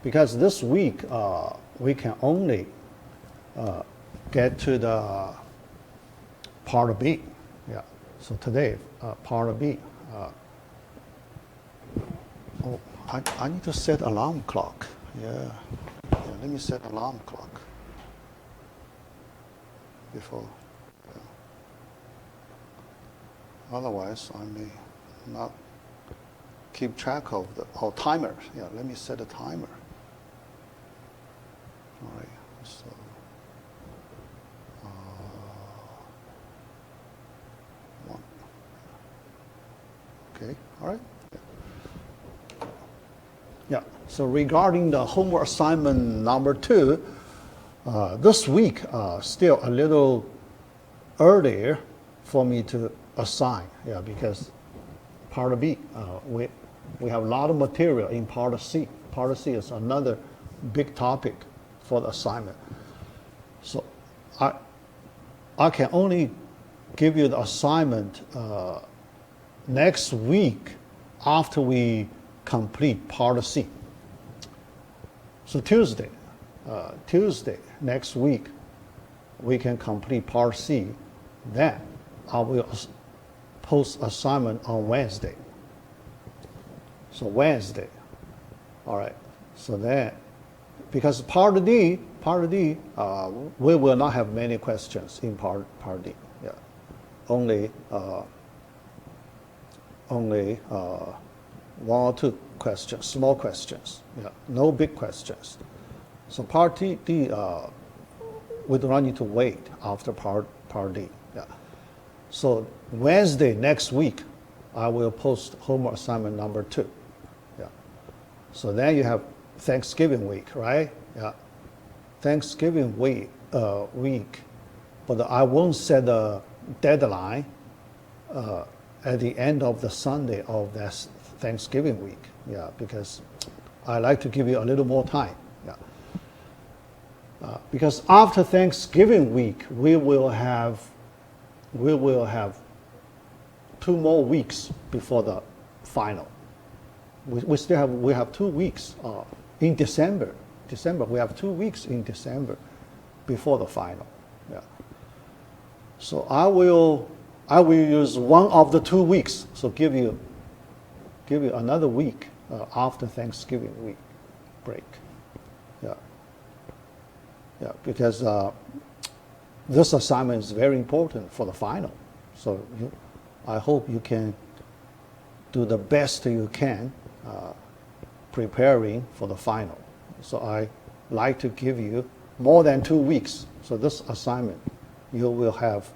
because this week we can only get to the part B. Yeah. So today, part B. Oh, I need to set alarm clock. Yeah. Let me set alarm clock before. Yeah. Otherwise, I may not keep track of the timer. Yeah. Let me set a timer. All right. So. One. Okay. All right. Yeah, so regarding the homework assignment number 2, this week still a little earlier for me to assign, yeah, because part B, we have a lot of material in part C. Part C is another big topic for the assignment. So I can only give you the assignment next week after we complete part C. So Tuesday next week, we can complete part C. Then I will post assignment on Wednesday. So Wednesday, all right. So then, because part D, we will not have many questions in part D. Yeah, only 1 or 2 questions, small questions. Yeah, no big questions. So part D, we do not need to wait after part D. Yeah. So Wednesday next week, I will post homework assignment number 2. Yeah. So then you have Thanksgiving week, right? Yeah. Thanksgiving week, but I won't set a deadline at the end of the Sunday of that Thanksgiving week, yeah, because I like to give you a little more time, yeah. Because after Thanksgiving week, we will have 2 more weeks before the final. We have 2 weeks in December. We have 2 weeks in December before the final, yeah. So I will use one of the 2 weeks, so give you another week after Thanksgiving week break. Yeah. Yeah, because this assignment is very important for the final. So I hope you can do the best you can preparing for the final. So I like to give you more than 2 weeks. So this assignment, you will have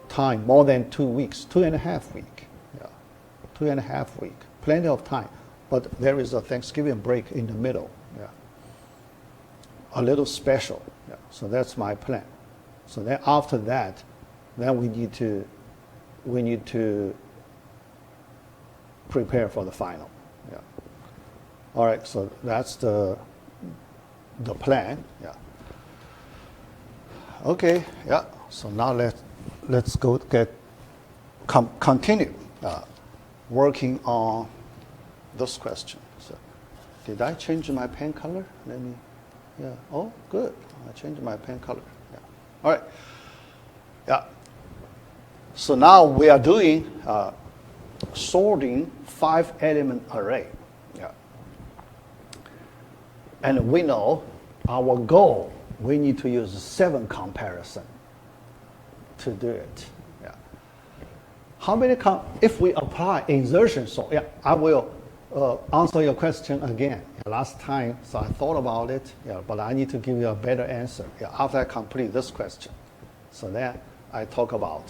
time more than 2 weeks, 2.5 weeks. 2.5 weeks, plenty of time, but there is a Thanksgiving break in the middle, yeah. A little special, yeah. So that's my plan. So then after that, then we need to prepare for the final, yeah. All right, so that's the plan, yeah. Okay, yeah. So now let's go continue. Working on this question. So, did I change my pen color? Let me, yeah. Oh, good. I changed my pen color. Yeah. All right. Yeah. So now we are doing sorting 5-element array. Yeah. And we know our goal, we need to use 7 comparison to do it. How many if we apply insertion sort? Yeah, I will answer your question again. Yeah, last time, so I thought about it. Yeah, but I need to give you a better answer. Yeah, after I complete this question, so then I talk about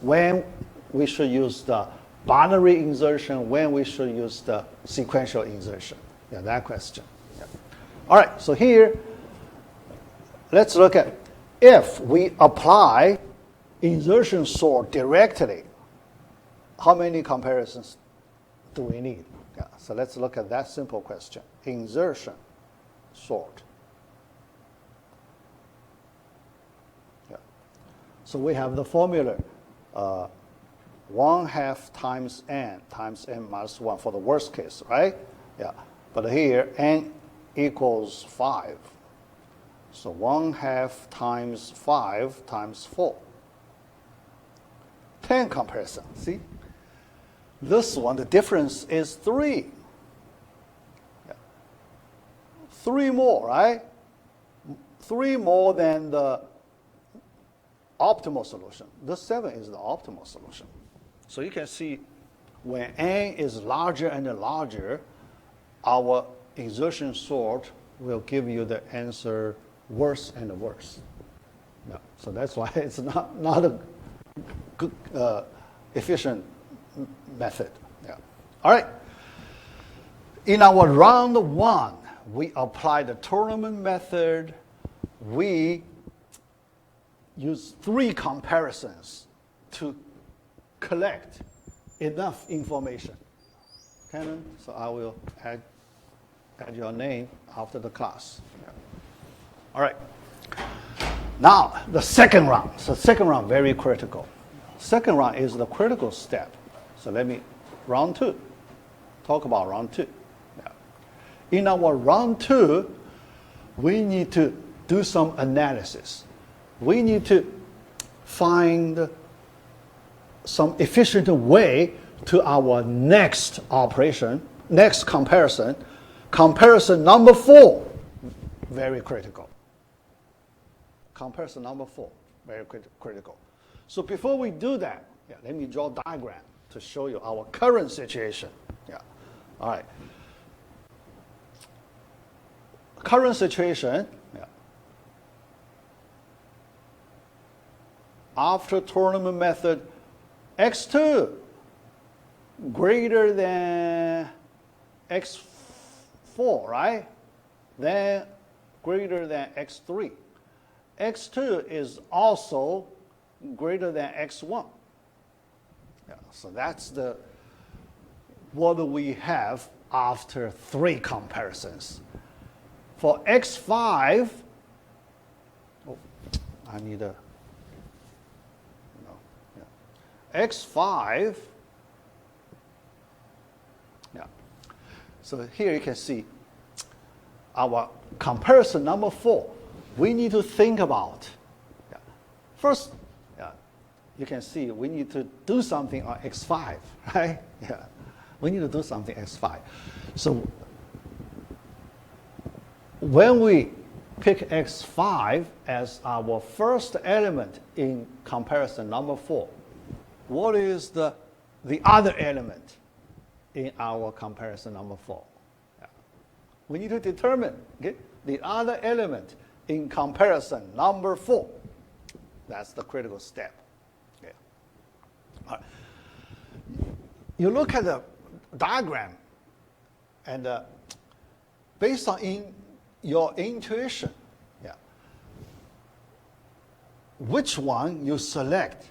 when we should use the binary insertion, when we should use the sequential insertion. Yeah, that question. Yeah. All right. So here, let's look at if we apply insertion sort directly. How many comparisons do we need? Yeah, so let's look at that simple question. Insertion sort. Yeah. So we have the formula 1/2 times n minus 1 for the worst case, right? Yeah. But here n equals 5. So 1/2 times 5 times 4. 10 comparison, see? This one, the difference is 3. Yeah. 3 more, right? 3 more than the optimal solution. This 7 is the optimal solution. So you can see when n is larger and larger, our insertion sort will give you the answer worse and worse. Yeah. So that's why it's not a good, efficient method. Yeah. All right. In our round 1, we apply the tournament method. We use 3 comparisons to collect enough information. Canon, so I will add your name after the class. Yeah. All right. Now, the second round. So second round, very critical. Second round is the critical step. So let me, round 2. Talk about round 2. Yeah. In our round 2, we need to do some analysis. We need to find some efficient way to our next operation, next comparison. Comparison number 4, very critical. Comparison number 4, very critical. So before we do that, yeah, let me draw a diagram to show you our current situation. Yeah. All right. Current situation, yeah. After tournament method, x2 greater than x4, right? Then greater than x3. x2 is also greater than x1. Yeah, so that's what we have after 3 comparisons. For x5, oh, I need a, no, yeah. x5, yeah. So here you can see our comparison number 4. We need to think about, yeah. First, yeah, you can see we need to do something on x5, right? Yeah, we need to do something x5. So when we pick x5 as our first element in comparison number 4, what is the other element in our comparison number 4? Yeah. We need to determine, okay, the other element in comparison number 4. That's the critical step. Yeah. All right. You look at the diagram, and based on your intuition, yeah, which one you select,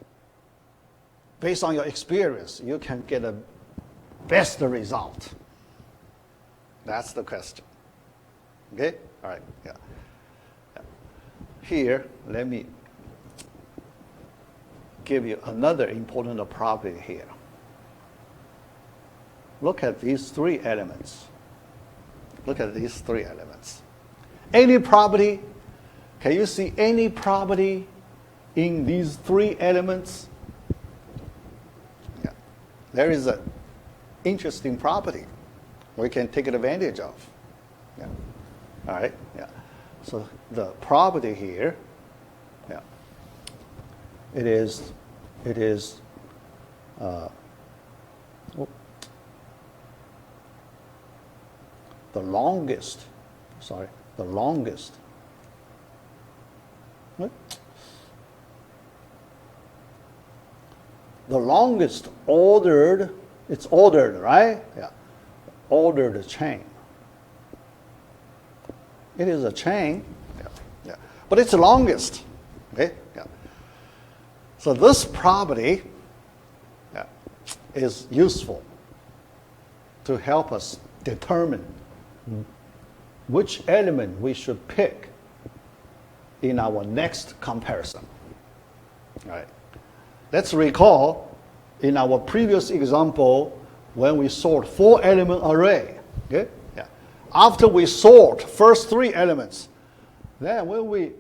based on your experience, you can get a best result. That's the question. Okay? All right. Yeah. Here, let me give you another important property here. Look at these 3 elements. Look at these 3 elements. Any property, can you see any property in these 3 elements? Yeah. There is an interesting property we can take advantage of. Yeah. All right. Yeah. So the property here, yeah, it is the longest. Sorry, the longest. What? The longest ordered. It's ordered, right? Yeah, ordered chain. It is a chain, yeah, yeah, but it's the longest. Okay, yeah. So this property, yeah, is useful to help us determine which element we should pick in our next comparison. All right. Let's recall in our previous example when we sort 4-element array. Okay, yeah. after we sort first three elements, then when we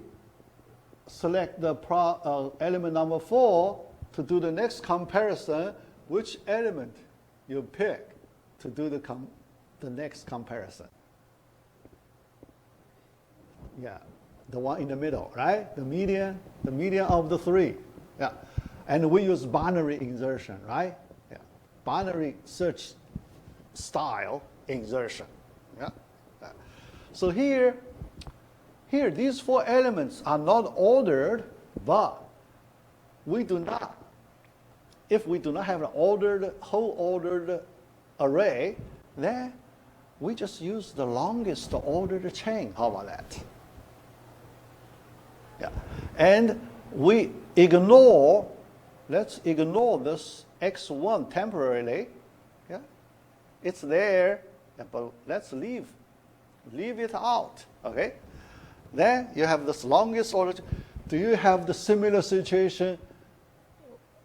select the element number 4 to do the next comparison, which element you pick to do the next comparison? Yeah, the one in the middle, right? The median of the three. Yeah, and we use binary insertion, right? Yeah, binary search style insertion. Yeah. So here these 4 elements are not ordered, but we do not. If we do not have an whole ordered array, then we just use the longest ordered chain. How about that? Yeah. And let's ignore this x1 temporarily. Yeah. It's there, but let's leave it out. Okay? Then you have this longest order. Do you have the similar situation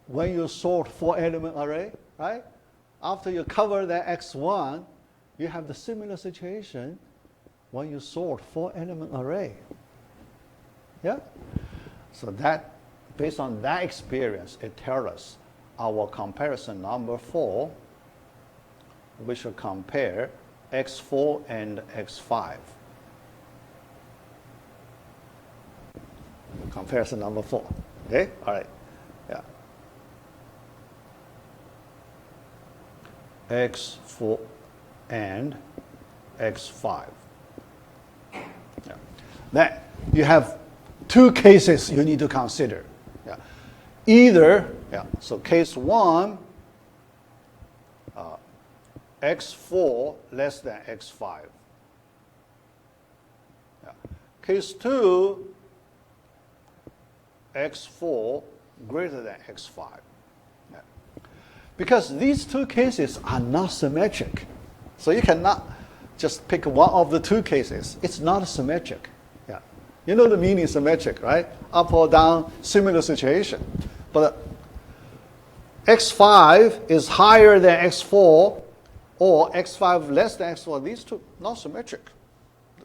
when you sort 4-element array, right? After you cover that x1, you have the similar situation when you sort 4-element array. Yeah? So that, based on that experience, it tells us our comparison number 4, we should compare x4 and x5. Comparison number 4. Okay? All right. Yeah. x4 and x5. Yeah. Then you have 2 cases you need to consider. Yeah. Either, so case 1, x4 less than x5. Yeah. Case 2, x4 greater than x5. Yeah. Because these 2 cases are not symmetric. So you cannot just pick one of the 2 cases. It's not symmetric. Yeah. You know the meaning symmetric, right? Up or down, similar situation. But x5 is higher than x4 or x5 less than x4. These 2 not symmetric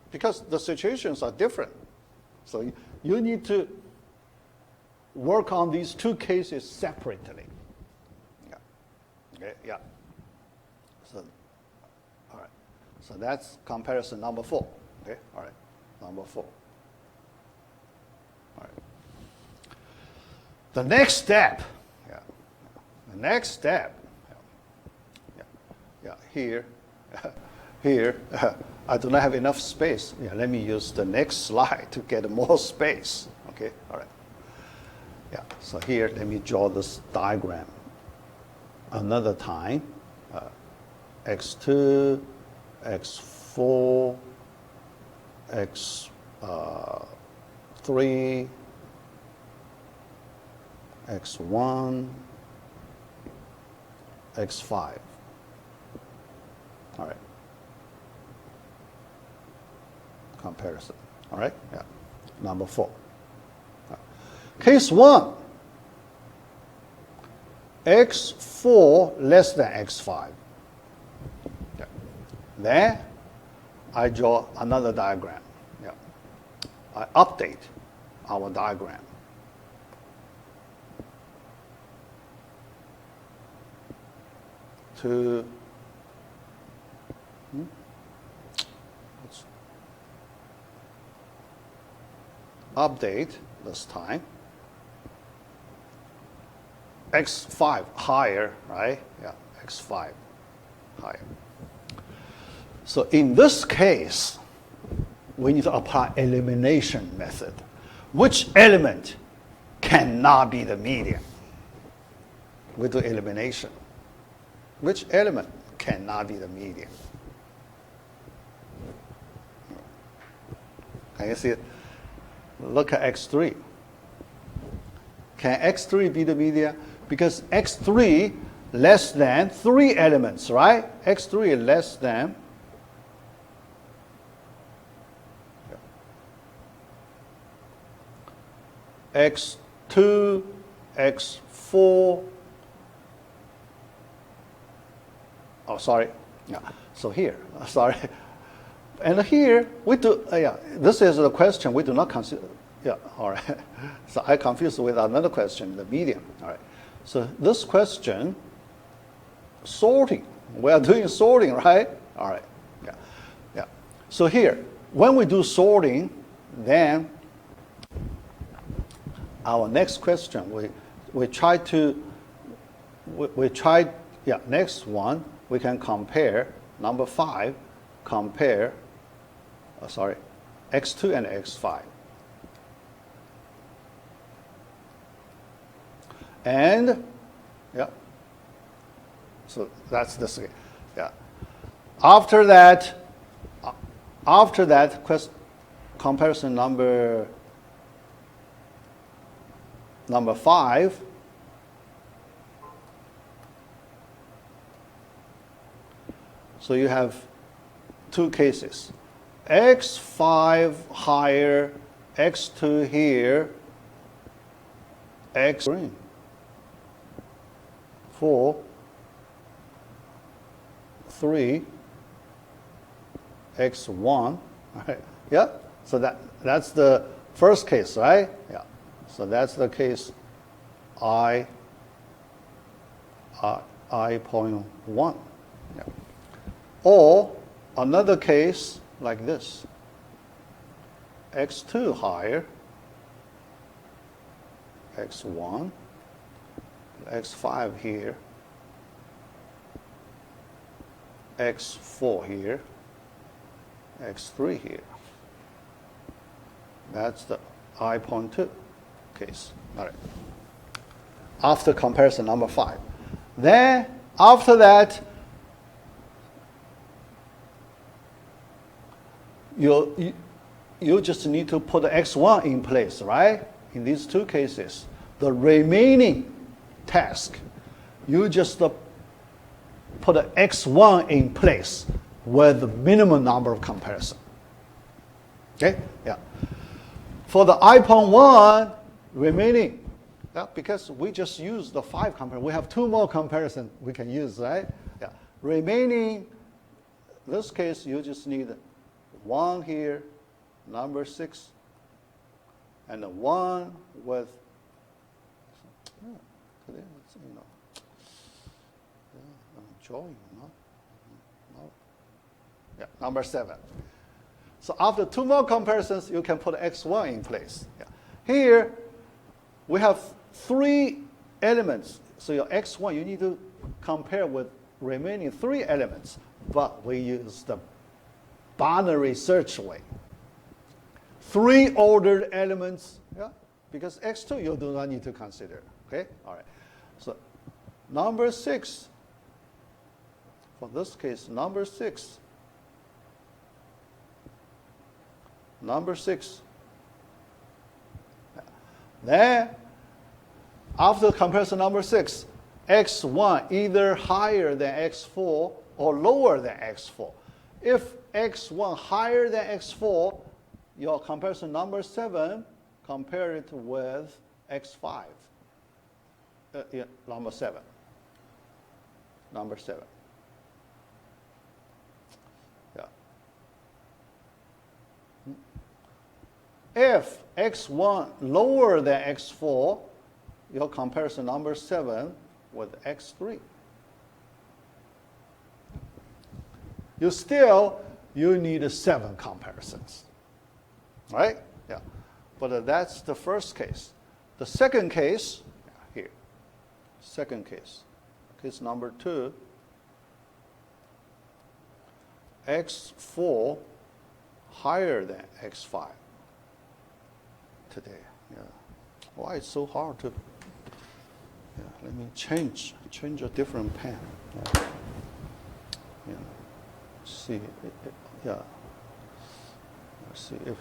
because the situations are different. So you need to work on these 2 cases separately. Yeah. Okay. Yeah. So, all right. So that's comparison number 4. Okay. All right. Number 4. All right. The next step. Yeah. The next step. Yeah. Here. Here. I do not have enough space. Yeah. Let me use the next slide to get more space. Okay. All right. Yeah, so here, let me draw this diagram another time. x2, x4, x3, x1, x5. All right. Comparison. All right? Yeah. Number 4. Case 1, x4 less than x5. Yeah. Then I draw another diagram. Yeah. I update our diagram. To update this time. x5 higher, right? Yeah, x5 higher. So in this case, we need to apply elimination method. Which element cannot be the median? We do elimination. Which element cannot be the median? Can you see it? Look at x3. Can x3 be the median? Because x3 less than 3 elements, right? x3 is less than x2, x4. Oh, sorry. Yeah. So here, sorry. And here we do, yeah, this is the question we do not consider. Yeah, all right. So I confused with another question, the median. All right. So this question, sorting. We are doing sorting, right? All right. Yeah. Yeah. So here, when we do sorting, then our next question, we try, yeah, next one, we can compare, number 5, compare, x2 and x5. And, yeah, so that's this, yeah. After that, comparison number 5, so you have two cases. x5 higher, x2 here, x green. 4, 3, x1, right? Yeah, so that's the first case, right? Yeah, so that's the case I.1. Yeah. Or another case like this, x2 higher, x1, x5 here, x4 here, x3 here. That's the I.2 case. All right. After comparison number 5. Then after that, you just need to put x1 in place, right? In these two cases, the remaining task, you just put x1 in place with the minimum number of comparison. Okay? Yeah. For the I.1 remaining, yeah, because we just used the 5 comparison, we have 2 more comparisons we can use, right? Yeah. Remaining, this case, you just need 1 here, number 6, and 1 with, drawing, no? Yeah, number 7. So after 2 more comparisons, you can put x1 in place. Yeah. Here, we have 3 elements. So your x1, you need to compare with remaining 3 elements, but we use the binary search way. 3 ordered elements, yeah, because x2 you do not need to consider. Okay, all right. So number 6, for this case, number 6. Then, after comparison number 6, x1 either higher than x4 or lower than x4. If x1 higher than x4, your comparison number 7, compare it with x5. Yeah, number 7. Yeah. If x1 lower than x4, your comparison number 7 with x3. You need 7 comparisons, right? Yeah, but that's the first case. The second case, here, case number 2, x4 higher than x5 today. Yeah. Why it's so hard to, yeah, let me change a different pen. Yeah. Yeah. See, yeah. Let's see if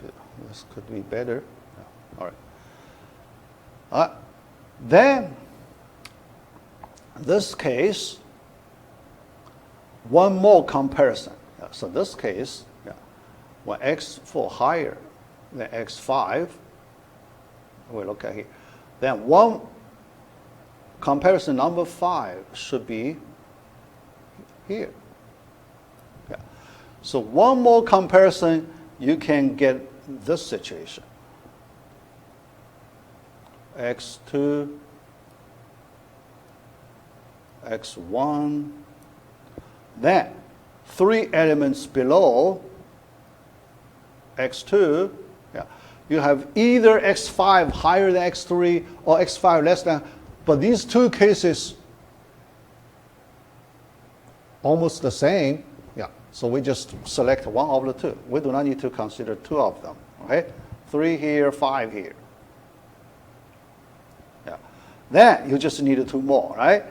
this could be better. Yeah. All right. Then, this case, 1 more comparison. Yeah. So this case, yeah, when x4 higher than x5, we look at here. Then one comparison number 5 should be here. Yeah. So one more comparison, you can get this situation. X2, X1, then 3 elements below X2, yeah, you have either X5 higher than X3 or X5 less than, but these two cases almost the same. Yeah, so we just select one of the two. We do not need to consider 2 of them. Okay, 3 here, 5 here. Yeah, then you just need 2 more, right?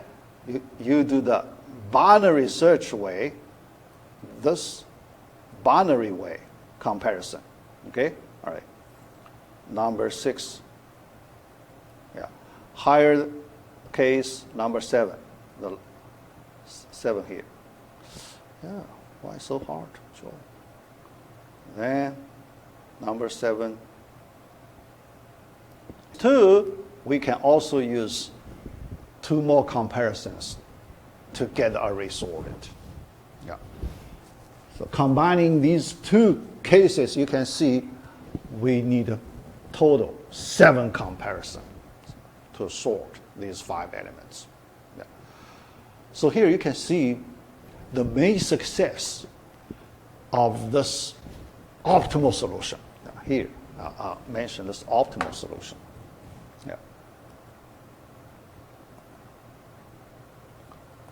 You do the binary search way, this binary way comparison. Okay, all right. Number 6. Yeah, higher case number 7. The 7 here. Yeah, why so hard, Joe? Then number 7. 2, we can also use 2 more comparisons to get the array sorted. Yeah. So combining these 2 cases, you can see we need a total 7 comparisons to sort these 5 elements. Yeah. So here you can see the main success of this optimal solution. Now here, I'll mention this optimal solution. Yeah.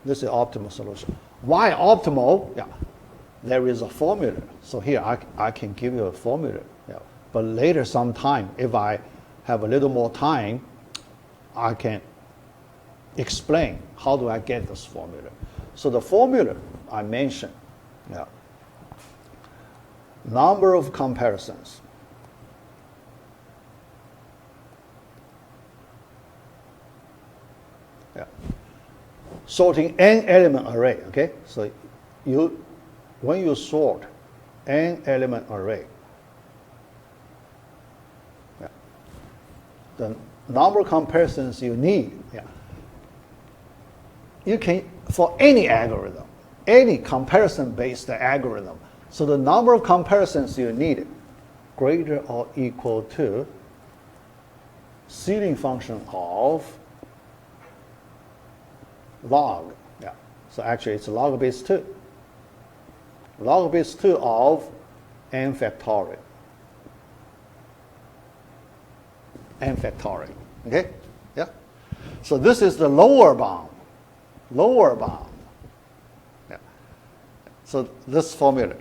This is optimal solution. Why optimal? Yeah, there is a formula. So here I can give you a formula. Yeah. But later sometime, if I have a little more time, I can explain how do I get this formula. So the formula I mentioned, yeah, number of comparisons. Yeah. Sorting n element array, okay? So when you sort n element array, yeah, the number of comparisons you need, yeah, you can, for any algorithm, any comparison-based algorithm, so the number of comparisons you need greater or equal to ceiling function of log. Yeah. So actually it's log base 2. Log base 2 of n factorial. N factorial. Okay? Yeah. So this is the lower bound. Lower bound. Yeah. So this formula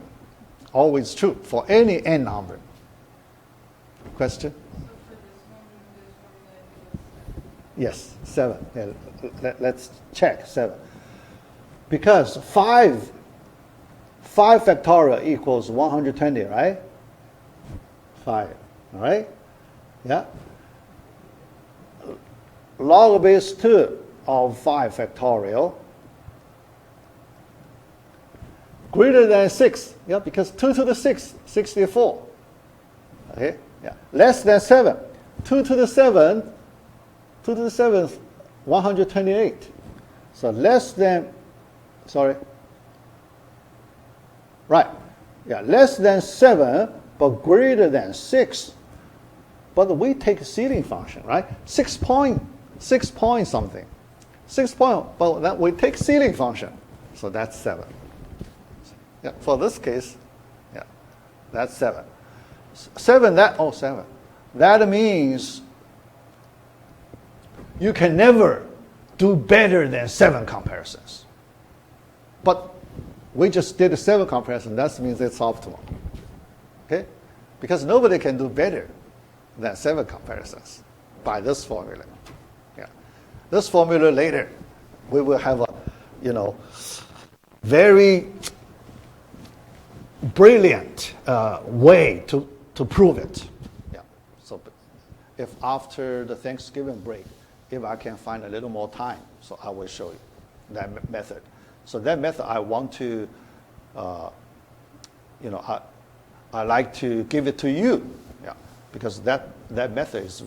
always true for any n number. Question? Yes, 7. Yeah, let's check 7. Because 5 factorial equals 120, right? 5, all right? Yeah. Log base 2 of 5 factorial greater than 6, yeah, because 2 to the 6, 64. Okay, yeah. Less than 7, 2 to the 7, 2 to the 7th, 128. So less than, sorry, right, yeah, less than 7, but greater than 6. But we take ceiling function, right? 6 point something. 6 point, but then we take ceiling function. So that's 7. Yeah, for this case, yeah, that's 7. 7, that, 7. That means you can never do better than 7 comparisons. But we just did a 7 comparison. That means it's optimal. Okay? Because nobody can do better than 7 comparisons by this formula. Yeah. This formula later, we will have a, very brilliant way to prove it. Yeah. So if after the Thanksgiving break, if I can find a little more time, so I will show you that method. So that method I want to, I like to give it to you, yeah, because that method is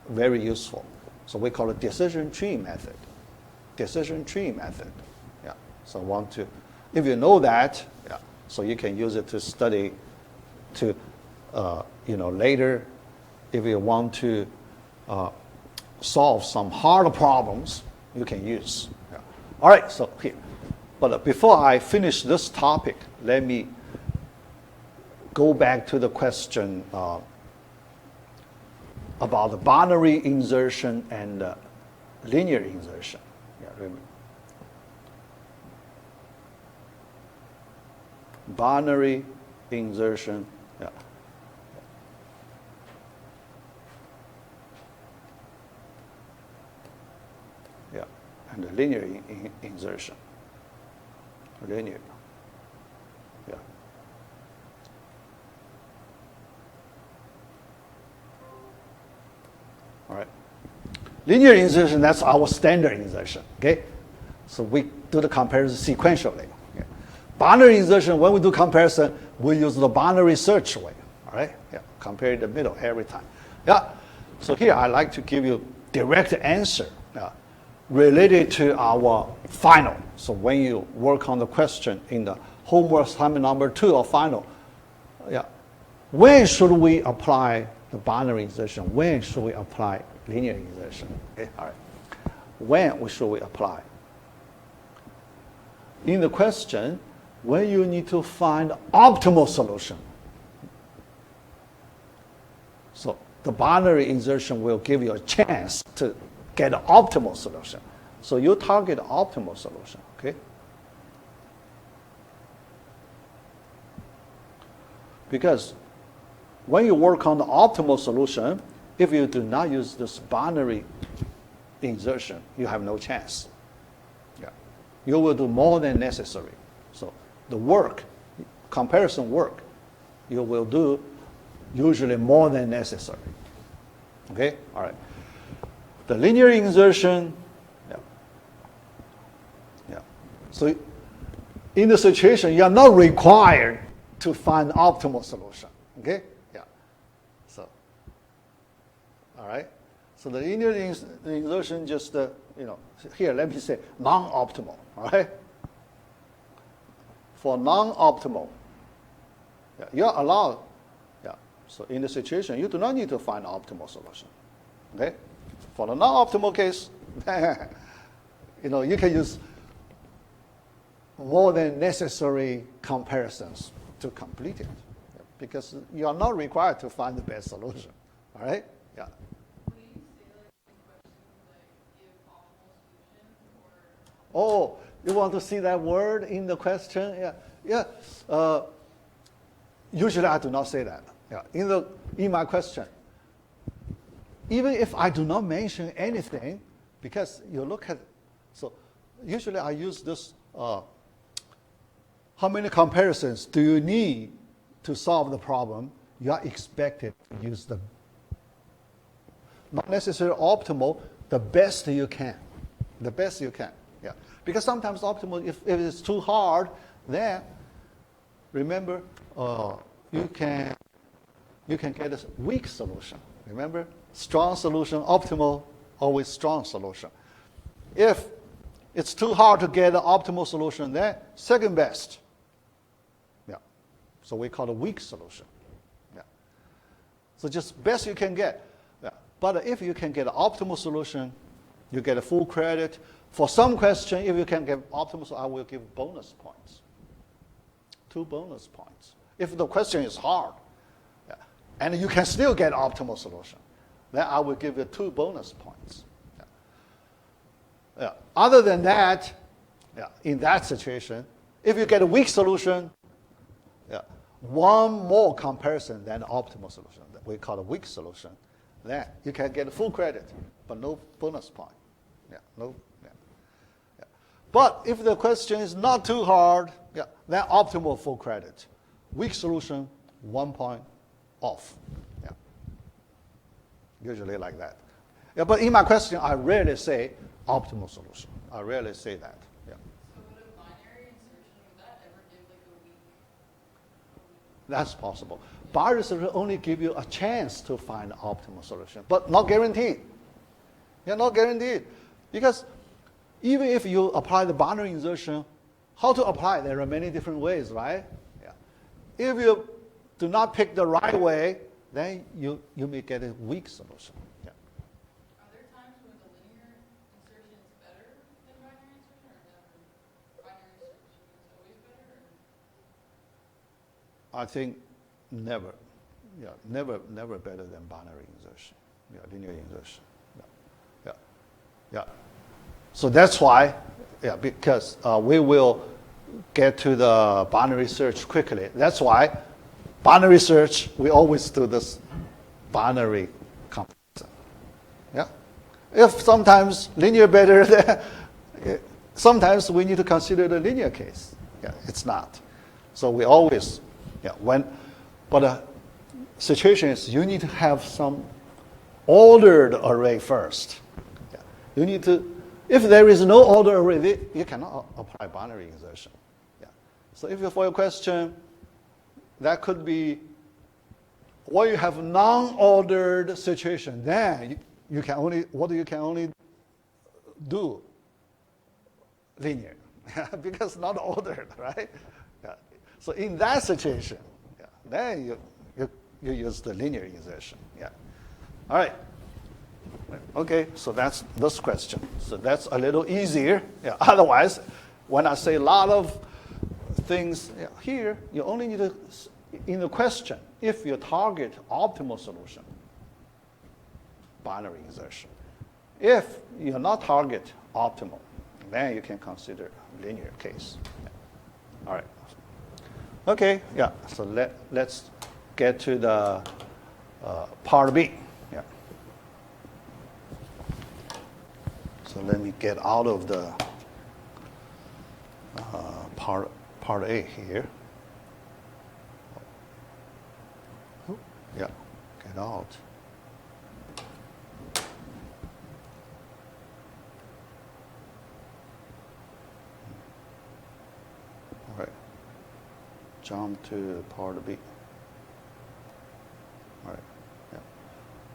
very useful. So we call it decision tree method. Decision tree method, yeah. So I want to, if you know that, yeah, So you can use it to study to, later if you want to solve some hard problems, you can use. Yeah. All right, so here. But before I finish this topic, let me go back to the question about the binary insertion and linear insertion. Yeah, remember. Binary insertion. Yeah. Yeah, and the linear insertion. Linear. Yeah. All right. Linear insertion, that's our standard insertion. Okay? So we do the comparison sequentially. Okay? Binary insertion, when we do comparison, we use the binary search way. All right? Yeah. Compare in the middle every time. Yeah. So here I like to give you direct answer related to our final. So when you work on the question in the homework assignment number 2 or final, when should we apply the binary insertion? When should we apply linear insertion? Okay, all right. When should we apply? In the question, when you need to find optimal solution. So the binary insertion will give you a chance to get an optimal solution. So you target optimal solution, okay? Because when you work on the optimal solution, if you do not use this binary insertion, you have no chance. Yeah. You will do more than necessary. So the work, comparison work, you will do usually more than necessary. Okay? All right. The linear insertion, so in the situation, you are not required to find optimal solution. Okay? Yeah. So, all right. So the linear insertion just, here, let me say non-optimal. All right? For non-optimal, you're allowed. Yeah. So in the situation, you do not need to find optimal solution. Okay? For the non-optimal case, you can use more than necessary comparisons to complete it, because you are not required to find the best solution. All right? Yeah. Will you say questions give optimal solution? Oh, you want to see that word in the question? Yeah. Yeah. Usually I do not say that. Yeah. In my question, even if I do not mention anything, because you look at, so usually I use this, how many comparisons do you need to solve the problem? You are expected to use the, not necessarily optimal, the best you can. The best you can, yeah. Because sometimes optimal, if it's too hard, then remember, you can get a weak solution. Remember? Strong solution, optimal, always strong solution. If it's too hard to get an optimal solution, then second best. Yeah. So we call it a weak solution. Yeah. So just best you can get. Yeah. But if you can get an optimal solution, you get a full credit. For some question, if you can get optimal, I will give bonus points. 2 bonus points. If the question is hard, yeah, and you can still get optimal solution, then I will give you 2 bonus points. Yeah. Yeah. Other than that, yeah, in that situation, if you get a weak solution, yeah, 1 more comparison than the optimal solution, that we call a weak solution, then you can get full credit, but no bonus point. Yeah, no. Yeah. Yeah. But if the question is not too hard, yeah, then optimal full credit. Weak solution, 1 point off. Yeah. Usually like that. Yeah, but in my question, I rarely say optimal solution. I rarely say that. Yeah. So would a binary insertion, would that ever give a weak? That's possible. Binary insertion only give you a chance to find an optimal solution, but not guaranteed. Yeah, not guaranteed. Because even if you apply the binary insertion, how to apply? There are many different ways, right? If you do not pick the right way, then you may get a weak solution. Yeah. Are there times when the linear insertion is better than binary insertion, or never? Binary insertion is always better? Or? I think never. Yeah, never better than binary insertion. Yeah, linear insertion. Yeah. Yeah. So that's why, yeah, because we will get to the binary search quickly. That's why binary search, we always do this binary comparison. Yeah. If sometimes linear better, then sometimes we need to consider the linear case. Yeah, it's not. So we always, yeah, but the situation is you need to have some ordered array first. Yeah. You need to, if there is no ordered array, you cannot apply binary insertion. Yeah. So if for your question, that could be when you have non-ordered situation, then you can only do linear because not ordered, right? Yeah. So in that situation, yeah, then you use the linear insertion. Yeah. All right. Okay, so that's this question. So that's a little easier. Yeah. Otherwise, when I say a lot of things here, you only need to, in the question, if you target optimal solution, binary insertion. If you not target optimal, then you can consider linear case. Yeah. All right. Okay, yeah, so let's get to the part B. Yeah. So let me get out of the part A here. Yeah, get out. All right. Jump to part B. All right. Yeah.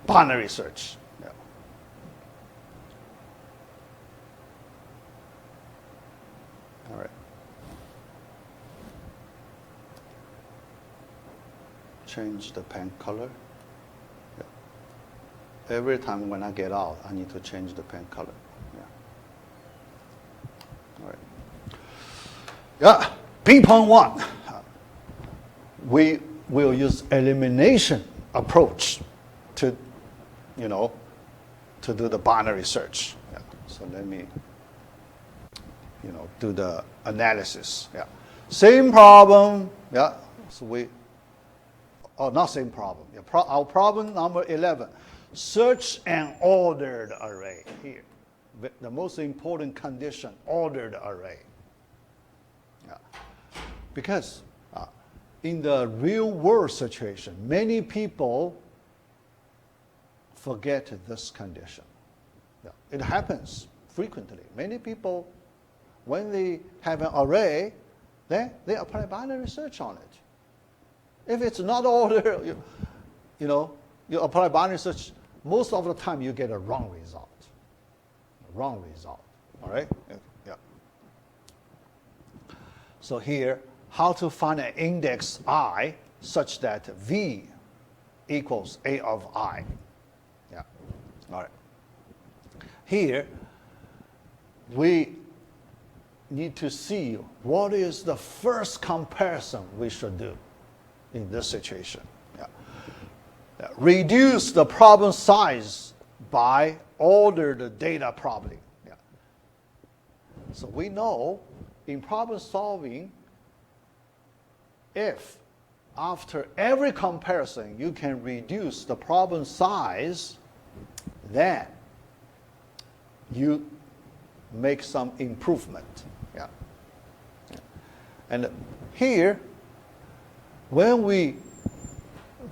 Binary search. Yeah. All right. Change the pen color. Yeah. Every time when I get out, I need to change the pen color. Yeah. All right. Yeah. B.1. We will use elimination approach to do the binary search. Yeah. So let me, do the analysis. Yeah. Same problem. Yeah. So not same problem. Yeah. Our problem number 11, search an ordered array here. The most important condition, ordered array. Yeah. Because in the real world situation, many people forget this condition. Yeah. It happens frequently. Many people, when they have an array, then they apply binary search on it. If it's not ordered, you apply binary search, most of the time you get a wrong result. Wrong result. All right? Yeah. So here, how to find an index I such that V equals A of I. Yeah. All right. Here, we need to see what is the first comparison we should do in this situation. Yeah. Reduce the problem size by ordered data probably. Yeah. So we know in problem solving, if after every comparison you can reduce the problem size, then you make some improvement. Yeah. And here, when we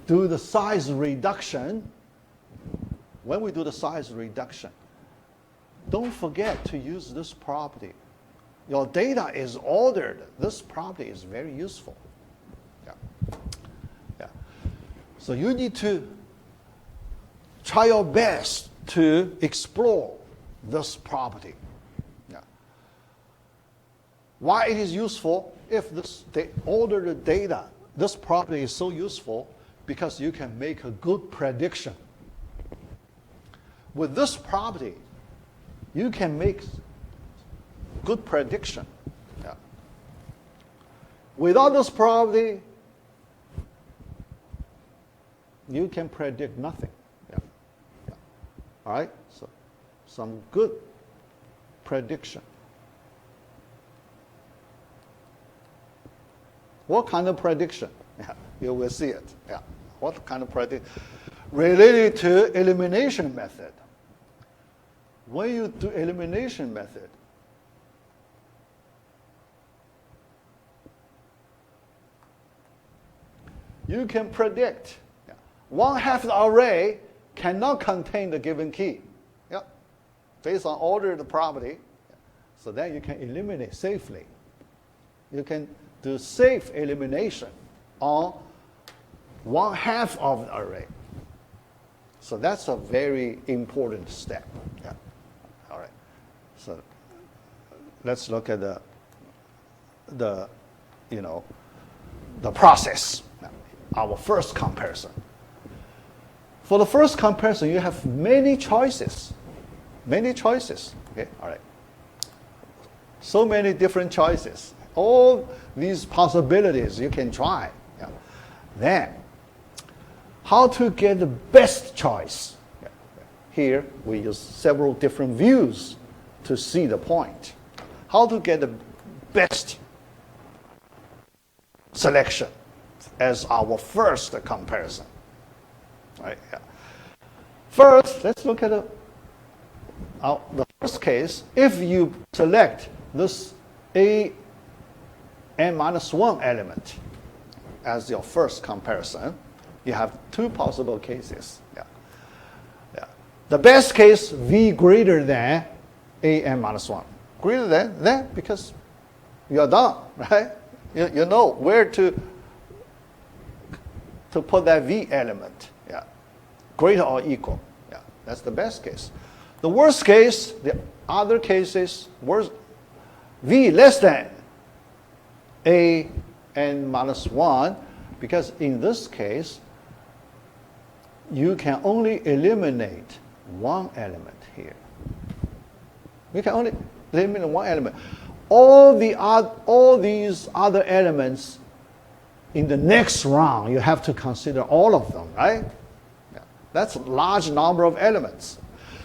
do the size reduction, don't forget to use this property. Your data is ordered. This property is very useful. Yeah. Yeah. So you need to try your best to explore this property. Yeah. Why it is useful? If the ordered data this property is so useful because you can make a good prediction. With this property, you can make good prediction. Yeah. Without this property, you can predict nothing. Yeah. Yeah. All right? So some good prediction. What kind of prediction? Yeah, you will see it. Yeah. What kind of prediction? Related to elimination method. When you do elimination method, you can predict. Yeah. One half the array cannot contain the given key. Yeah. Based on ordered property. Yeah. So then you can eliminate safely. You can do safe elimination on one half of the array. So that's a very important step. Yeah. All right. So let's look at the process. Our first comparison. For the first comparison, you have many choices. Many choices. Okay. All right. So many different choices. All these possibilities you can try. Yeah. Then, how to get the best choice? Yeah. Here, we use several different views to see the point. How to get the best selection as our first comparison. Right? Yeah. First, let's look at the first case. If you select this n-1 element as your first comparison, you have two possible cases. Yeah. Yeah. The best case, v greater than n-1. Greater than that because you're done, right? You know where to put that v element. Yeah. Greater or equal. Yeah. That's the best case. The worst case, the other cases, worst, v less than n-1, because in this case, you can only eliminate one element here. You can only eliminate one element. All these other elements in the next round, you have to consider all of them, right? Yeah. That's a large number of elements.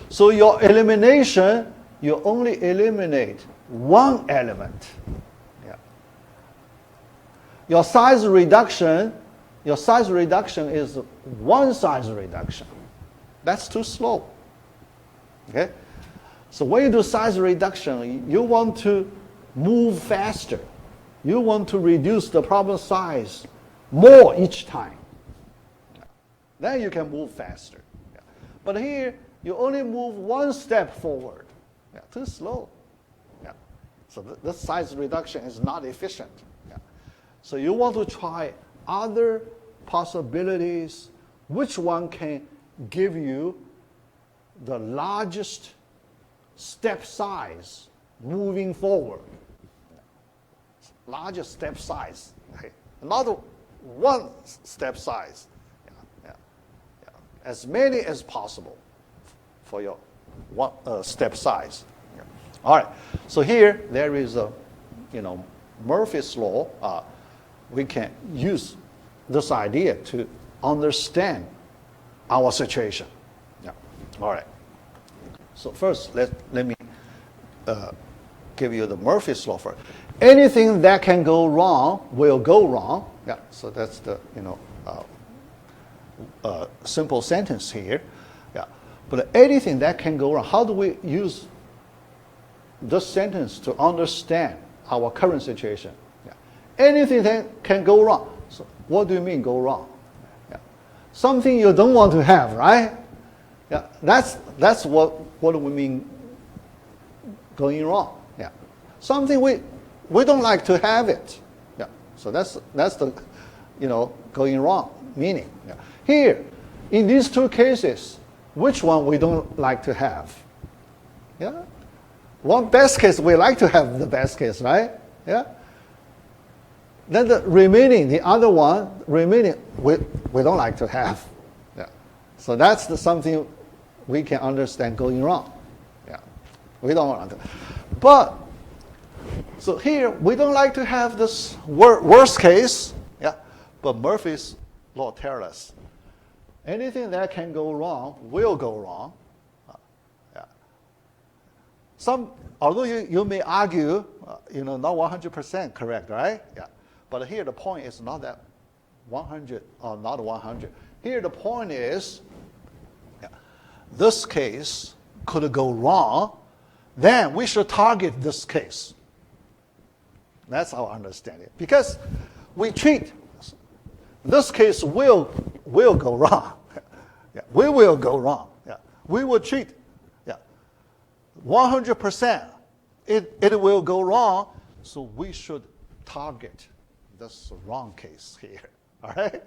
So your elimination, you only eliminate one element. Yeah. Your size reduction is one size reduction. That's too slow. Okay? So when you do size reduction, you want to move faster. You want to reduce the problem size more each time. Yeah. Then you can move faster. Yeah. But here, you only move one step forward. Yeah, too slow. Yeah. So this size reduction is not efficient. Yeah. So you want to try other possibilities. Which one can give you the largest step size moving forward? Largest step size. Okay. Not one step size. Yeah. Yeah. Yeah. As many as possible for your one step size. Yeah. All right. So here there is a, Murphy's law. We can use this idea to understand our situation. Yeah. All right. So first, let me give you the Murphy's law first. Anything that can go wrong will go wrong. Yeah. So that's the simple sentence here. Yeah. But anything that can go wrong. How do we use this sentence to understand our current situation? Yeah. Anything that can go wrong. So what do you mean go wrong? Yeah. Something you don't want to have, right? Yeah. That's what we mean going wrong. Yeah. Something we don't like to have it. Yeah. So that's the going wrong meaning. Yeah. Here, in these two cases, which one we don't like to have? Yeah. One best case, we like to have the best case, right? Yeah. Then the remaining, the other one, remaining, we don't like to have. Yeah. So that's something we can understand going wrong. Yeah. We don't want to. But, so here, we don't like to have this worst case. Yeah. But Murphy's law tells us anything that can go wrong will go wrong. Yeah. Although you may argue, not 100% correct, right? Yeah. But here the point is not that 100 or not 100. Here the point is, this case could go wrong, then we should target this case. That's our understanding. Because we treat, this case will go wrong. Yeah, we will go wrong. Yeah. We will treat 100%. It will go wrong, so we should target this wrong case here. All right?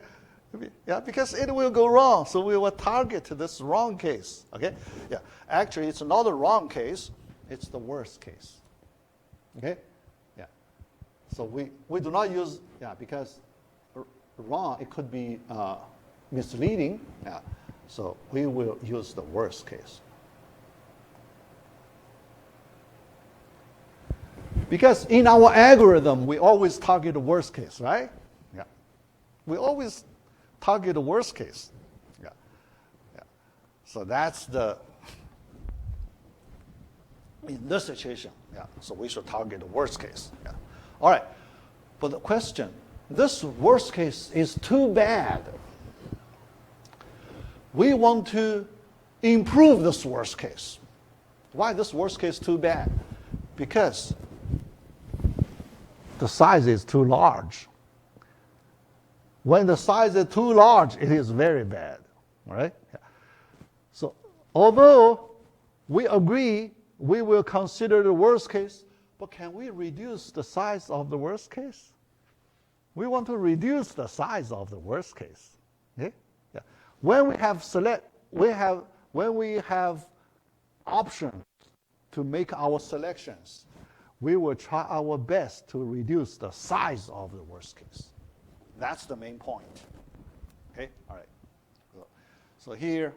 Yeah, because it will go wrong, so we will target this wrong case. Okay? Yeah. Actually, it's not a wrong case, it's the worst case. Okay? Yeah. So we do not use, because wrong, it could be misleading. Yeah. So we will use the worst case. Because in our algorithm, we always target the worst case, right? Yeah. We always target the worst case. Yeah. Yeah. So that's in this situation, so we should target the worst case. Yeah. All right. But the question, this worst case is too bad. We want to improve this worst case. Why this worst case too bad? Because the size is too large. When the size is too large, it is very bad. All right? So although we agree we will consider the worst case, but can we reduce the size of the worst case? We want to reduce the size of the worst case. Okay? Yeah. When we have options to make our selections, we will try our best to reduce the size of the worst case. That's the main point. Okay? All right. So here,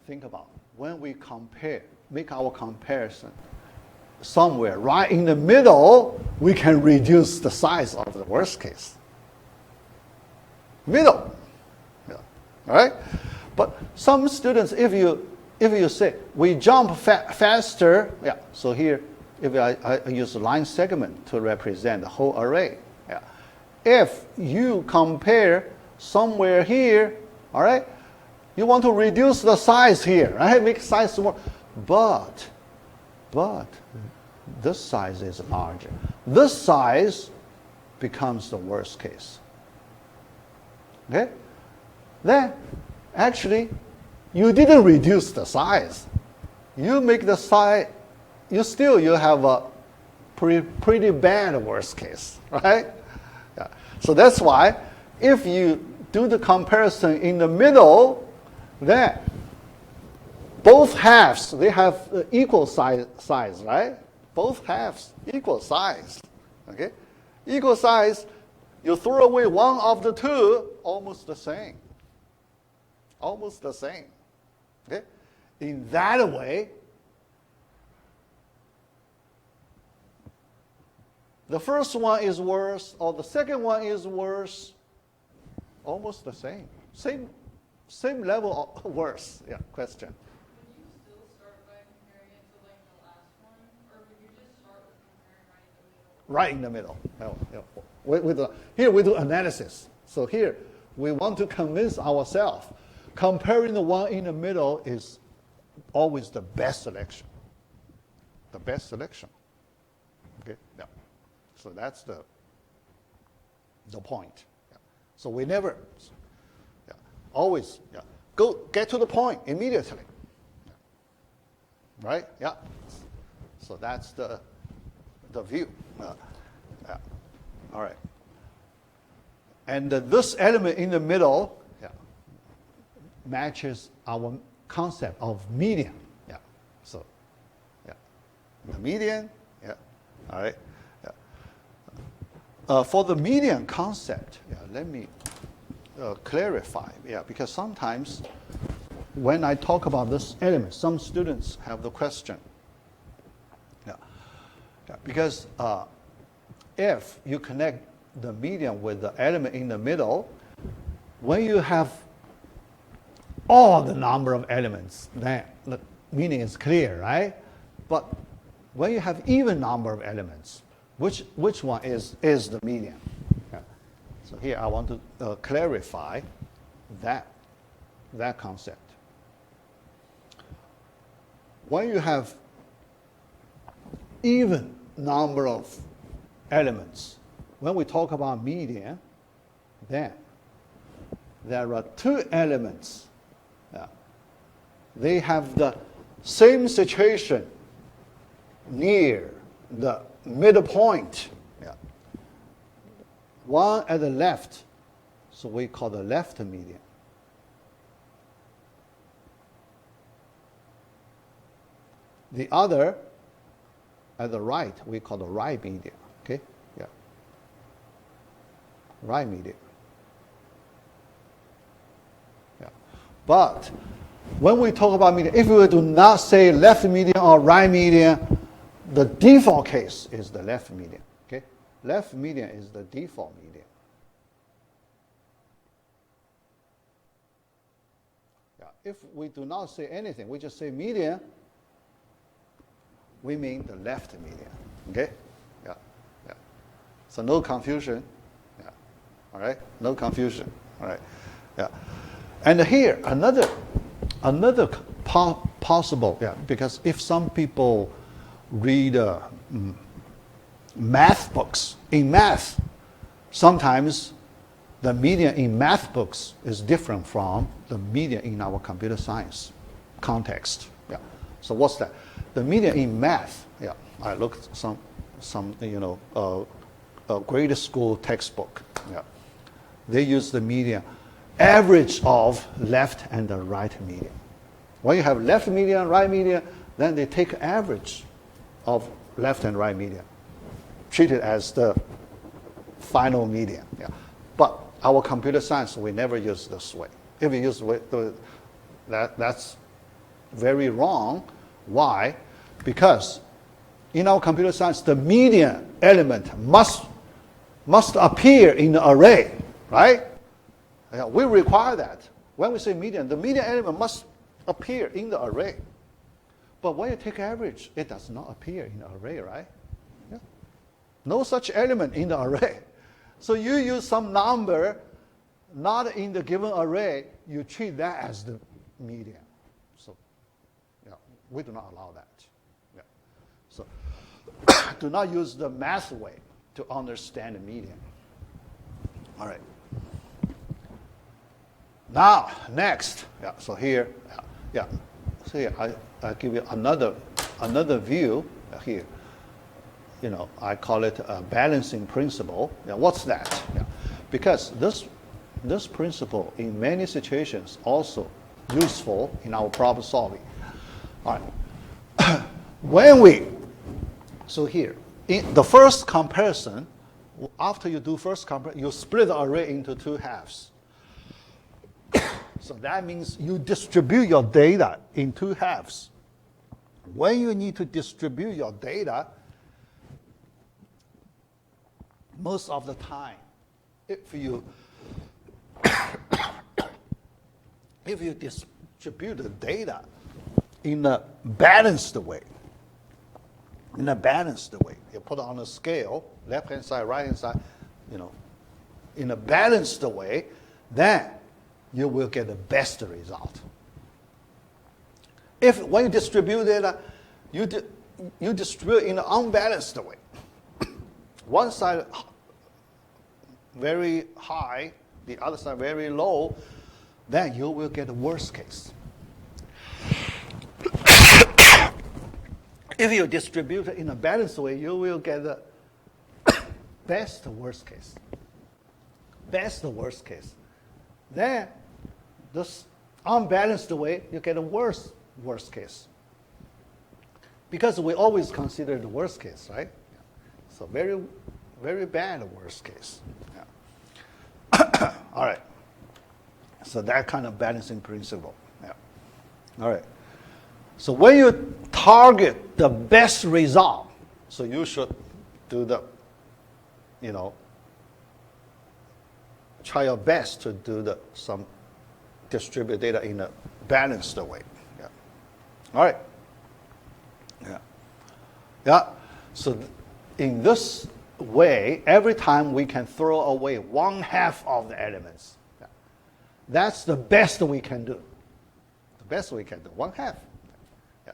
think about when we make our comparison, somewhere right in the middle, we can reduce the size of the worst case. Middle. Yeah. All right? But some students, if you say we jump faster, so here, if I use a line segment to represent the whole array, if you compare somewhere here, all right, you want to reduce the size here, right? Make size smaller, but this size is larger. This size becomes the worst case. Okay? Then, actually, you didn't reduce the size. You make the size, you have a pretty bad worst case, right? Yeah. So that's why if you do the comparison in the middle, then both halves, they have equal size, right? Both halves equal size. Okay? Equal size, you throw away one of the two, almost the same. Almost the same. Okay? In that way, the first one is worse, or the second one is worse, almost the same. Same level of worse. Yeah, question. Would you still start by comparing it to like the last one, or would you just start with comparing right in the middle? Right in the middle. Here we do analysis. So here we want to convince ourselves comparing the one in the middle is always the best selection. The best selection. Okay? Yeah. So that's the point. Yeah. So we never, always, get to the point immediately. Yeah. Right? Yeah. So that's the view. All right. And this element in the middle matches our concept of median. Yeah. So, the median. Yeah. All right. Yeah. for the median concept, let me clarify. Because sometimes when I talk about this element, some students have the question. Because if you connect the median with the element in the middle, when you have all the number of elements, then the meaning is clear, right? But when you have even number of elements, which one is the median? So here I want to clarify that concept. When you have even number of elements, when we talk about median, then there are two elements. They have the same situation near the middle point. One at the left, so we call the left median. The other at the right, we call the right median. Okay? Right median. But when we talk about median, if we do not say left median or right median, the default case is the left median. Okay? Left median is the default median. If we do not say anything, we just say median, we mean the left median. Okay? So no confusion. All right? No confusion. All right? And here, another possible, because if some people read math books, in math, sometimes the median in math books is different from the median in our computer science context. So what's that? The median in math, I looked at some grade school textbook. They use the median average of left and the right median. When you have left median, right median, then they take average of left and right median, treat it as the final median. But our computer science, we never use this way. If we use that's very wrong. Why? Because in our computer science, the median element must appear in the array, right? We require that. When we say median, the median element must appear in the array. But when you take average, it does not appear in the array, right? No such element in the array. So you use some number not in the given array, you treat that as the median. So we do not allow that. So do not use the math way to understand the median. All right. Now, next, so here, so here I give you another view here. I call it a balancing principle. What's that? Because this principle in many situations also useful in our problem solving. All right. So here, in the first comparison, after you do first comparison, you split the array into two halves. So that means you distribute your data in two halves. When you need to distribute your data, most of the time, if you distribute the data in a balanced way, you put it on a scale, left-hand side, right-hand side, in a balanced way, then you will get the best result. When you distribute data, you distribute in an unbalanced way. One side very high, the other side very low, then you will get the worst case. If you distribute it in a balanced way, you will get the best worst case. Then this unbalanced way, you get a worst case. Because we always consider the worst case, right? So very very bad worst case. Yeah. All right. So that kind of balancing principle. Yeah. All right. So when you target the best result, so you should do the, try your best to do some distribute data in a balanced way. Yeah. All right. Yeah. Yeah. So in this way, every time we can throw away 1/2 of the elements. Yeah. That's the best we can do. The best we can do, 1/2. Yeah.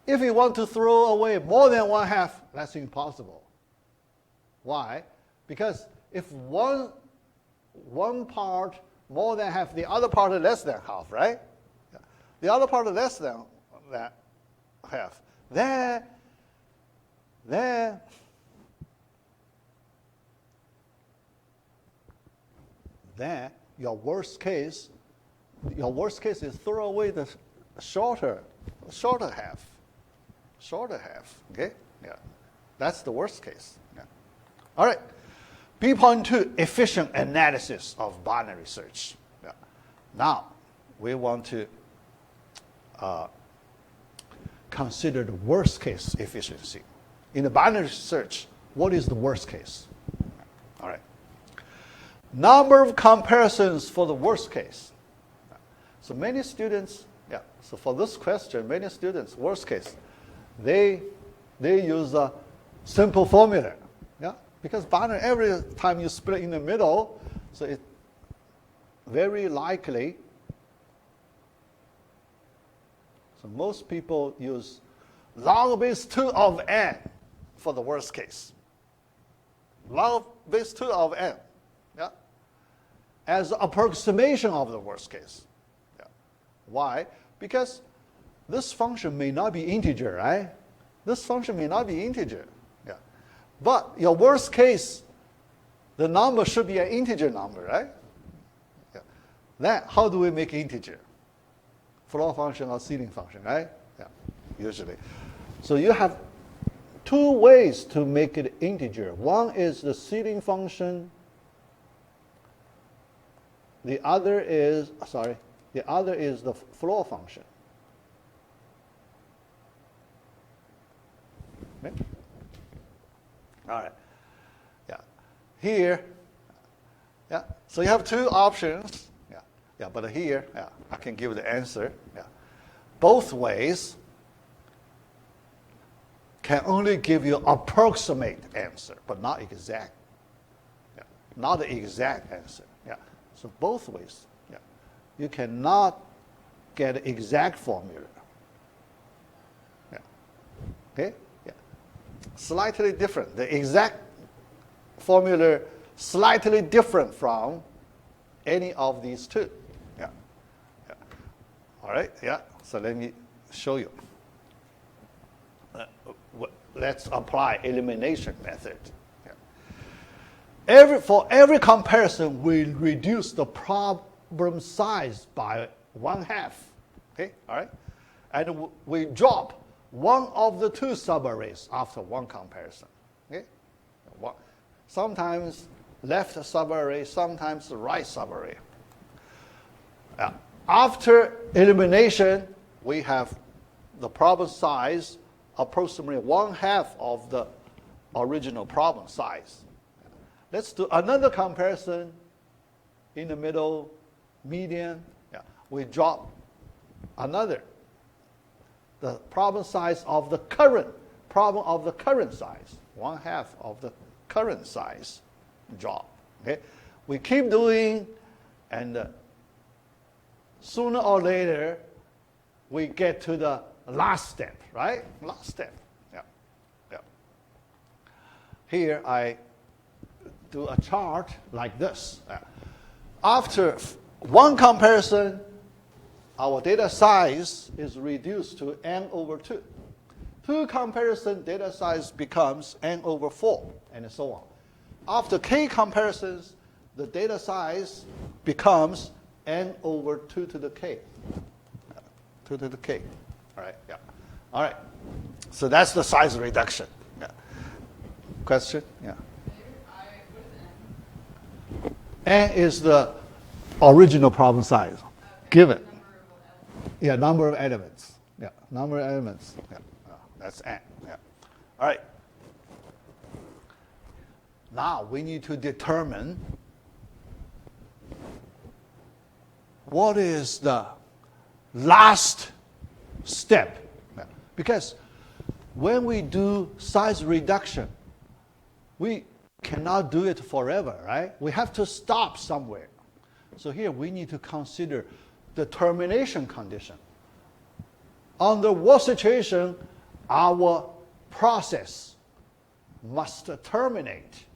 If you want to throw away more than 1/2, that's impossible. Why? Because if one part more than half, the other part is less than half, right? Yeah. The other part is less than that half. Then your worst case is throw away the shorter half. Okay? Yeah. That's the worst case. Yeah. All right. B.2, efficient analysis of binary search. Yeah. Now, we want to consider the worst case efficiency. In the binary search, what is the worst case? All right. Number of comparisons for the worst case. So many students, so for this question, many students, worst case, they use a simple formula. Yeah? Because binary, every time you split in the middle, so it very likely, so most people use log base 2 of n for the worst case. Log base 2 of n, yeah, as approximation of the worst case. Yeah. Why? Because this function may not be integer, right? This function may not be integer. Yeah. But your worst case, the number should be an integer number, right? Yeah. Then how do we make integer? Floor function or ceiling function, right? Yeah, usually. So you have two ways to make it integer. One is the ceiling function. The other is the floor function. Okay? All right. Yeah. Here, yeah. So you have two options. Yeah. Yeah. But here, yeah, I can give the answer. Yeah. Both ways can only give you approximate answer, but not exact. Yeah. Not the exact answer. Yeah. So both ways. Yeah. You cannot get exact formula. Yeah. Okay? Yeah. Slightly different. The exact formula slightly different from any of these two. Yeah. Yeah. All right. Yeah. So let me show you. Let's apply elimination method. Yeah. For every comparison, we reduce the problem size by 1/2. Okay, all right, and we drop one of the two subarrays after one comparison. Okay, sometimes left subarray, sometimes right subarray. After elimination, we have the problem size approximately 1/2 of the original problem size. Let's do another comparison in the middle, median. Yeah. We drop another. The problem size of the current size, 1/2 of the current size drop. Okay. We keep doing, and sooner or later, we get to the last step, right? Last step. Yeah. Yeah. Here I do a chart like this. After one comparison, our data size is reduced to n/2. Two comparison, data size becomes n/4, and so on. After k comparisons, the data size becomes n/2 to the k. 2 to the k. All right, yeah. All right. So that's the size reduction. Yeah. Question? Yeah. I N is the original problem size. Given. Yeah, number of elements. Yeah, number of elements. Yeah, that's N. Yeah. All right. Now we need to determine what is the last step. Yeah. Because when we do size reduction, we cannot do it forever, right? We have to stop somewhere. So here we need to consider the termination condition. Under what situation our process must terminate?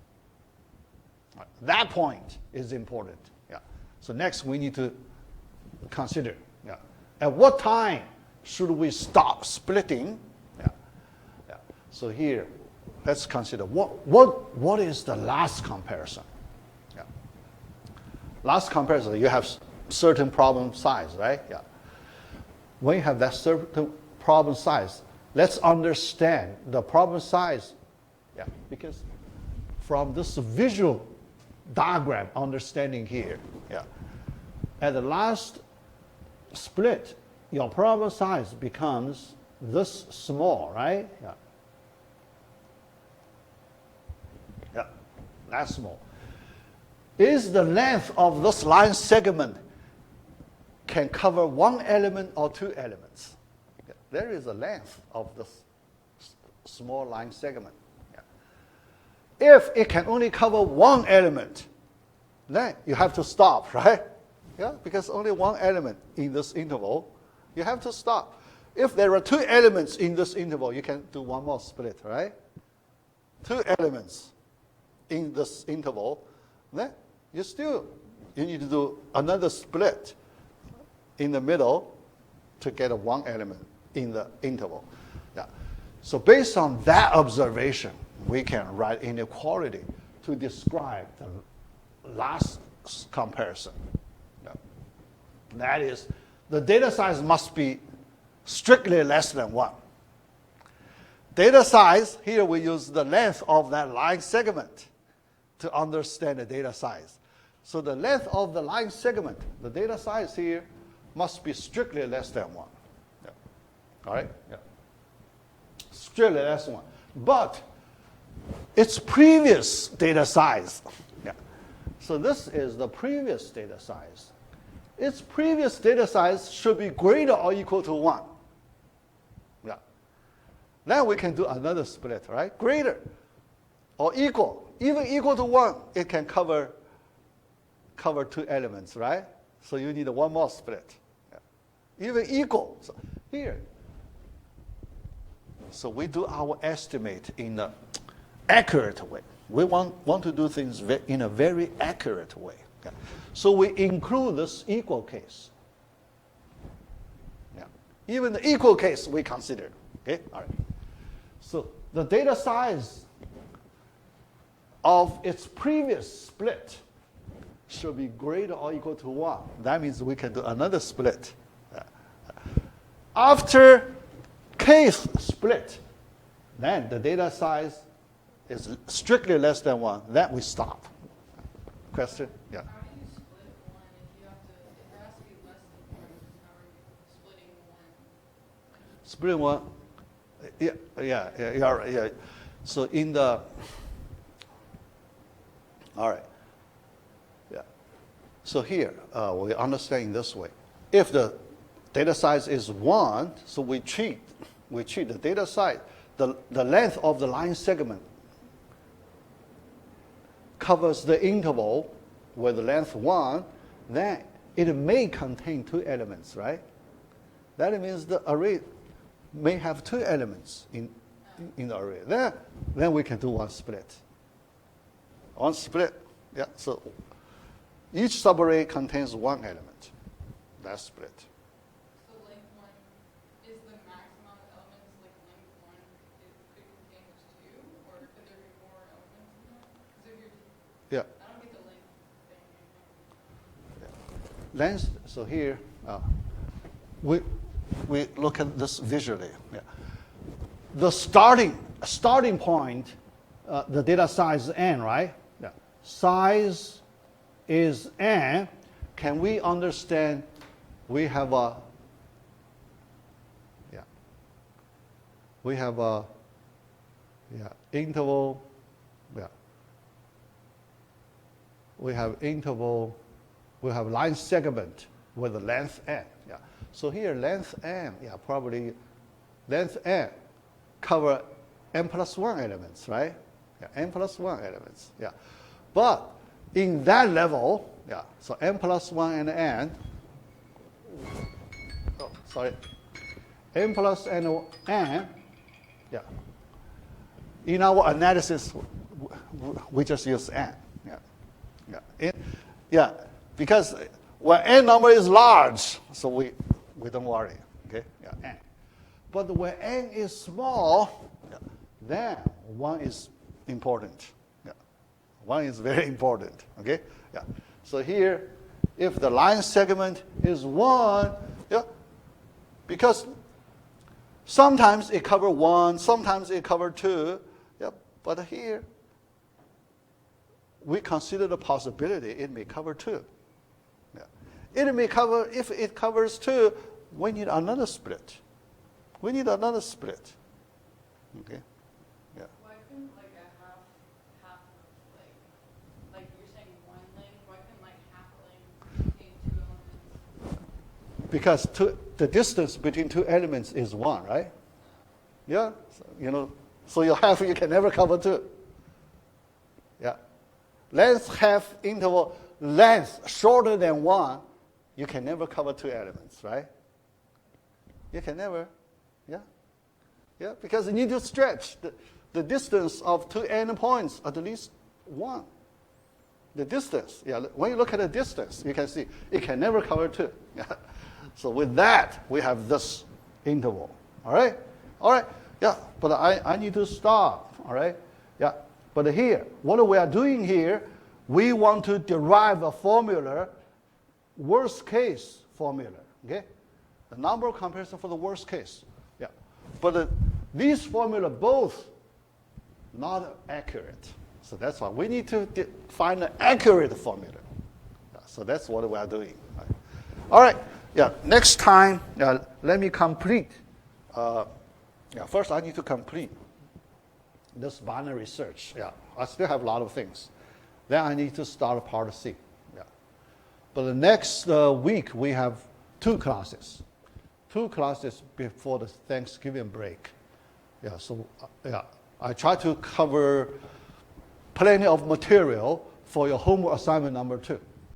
That point is important. Yeah. So next we need to consider, yeah, at what time should we stop splitting? Yeah. Yeah. So here, let's consider what is the last comparison. Yeah. Last comparison, you have certain problem size, right? Yeah. When you have that certain problem size, let's understand the problem size. Yeah, because from this visual diagram understanding here, yeah, at the last split, your problem size becomes this small, right? Yeah. Yeah, that's small. Is the length of this line segment can cover one element or two elements? Yeah. There is a length of this small line segment. Yeah. If it can only cover one element, then you have to stop, right? Yeah, because only one element in this interval, you have to stop. If there are two elements in this interval, you can do one more split, right? Two elements in this interval, then you need to do another split in the middle to get a one element in the interval. Yeah. So based on that observation, we can write inequality to describe the last comparison. Yeah. That is, the data size must be strictly less than 1. Data size, here we use the length of that line segment to understand the data size. So the length of the line segment, the data size here, must be strictly less than 1. Yeah. All right? Yeah. Strictly less than 1. But its previous data size. Yeah. So this is the previous data size. Its previous data size should be greater or equal to 1. Yeah. Then we can do another split, right? Greater or equal. Even equal to 1, it can cover two elements, right? So you need one more split. Yeah. Even equal. So here. So we do our estimate in an accurate way. We want to do things in a very accurate way. Yeah. So we include this equal case. Yeah. Even the equal case we consider. Okay? All right. So the data size of its previous split should be greater or equal to 1. That means we can do another split. Yeah. After case split, then the data size is strictly less than 1. Then we stop. Question? Yeah. How do you split 1 if you have to, it has to be less than 1? How are you splitting 1? Splitting 1, yeah, right, yeah. So in the, all right, yeah. So here, we understand in this way. If the data size is 1, so we treat the data size, the length of the line segment covers the interval with length 1, then it may contain 2 elements, right? That means the array may have 2 elements in the array. Then we can do one split. One split, yeah. So each subarray contains 1 element. That's split. So length 1 is the max amount of elements, like length 1 could contain 2, or could there be more elements in that? Because if you're, Yeah. I don't get the length thing. Length, so here, we look at this visually. Yeah. The starting point, the data size is n, right? Yeah. Size is n, can we understand we have a interval, we have interval, we have line segment with the length n. So here length n, probably length n cover n plus 1 elements, right? N plus 1 elements, But in that level, so n plus 1 and n, n plus n, in our analysis, we just use n. Because when n number is large, so we don't worry, okay? N. But when n is small, then 1 is important. 1 is very important, okay? So here, if the line segment is 1, because sometimes it covers 1, sometimes it covers 2, but here, we consider the possibility it may cover 2. It may cover, if it covers 2, we need another split. We need another split. Okay? Why couldn't like a half like you're saying one link, why couldn't like half a link contain 2 elements? Because the distance between 2 elements is 1, right? Yeah? So, so your half you can never cover 2. Length half interval, length shorter than 1, you can never cover 2 elements, right? You can never, because you need to stretch the distance of 2 endpoints at least 1. The distance, when you look at the distance, you can see it can never cover 2. So with that, we have this interval, all right? But I need to stop, all right? But here, what we are doing here, we want to derive a formula, worst case formula, okay? The number comparison for the worst case, But these formula both not accurate. So that's why we need to find an accurate formula. So that's what we are doing. All right, next time, let me complete. First I need to complete this binary search. I still have a lot of things. Then I need to start part C. But the next week we have 2 classes. 2 classes before the Thanksgiving break. So I try to cover plenty of material for your homework assignment number 2.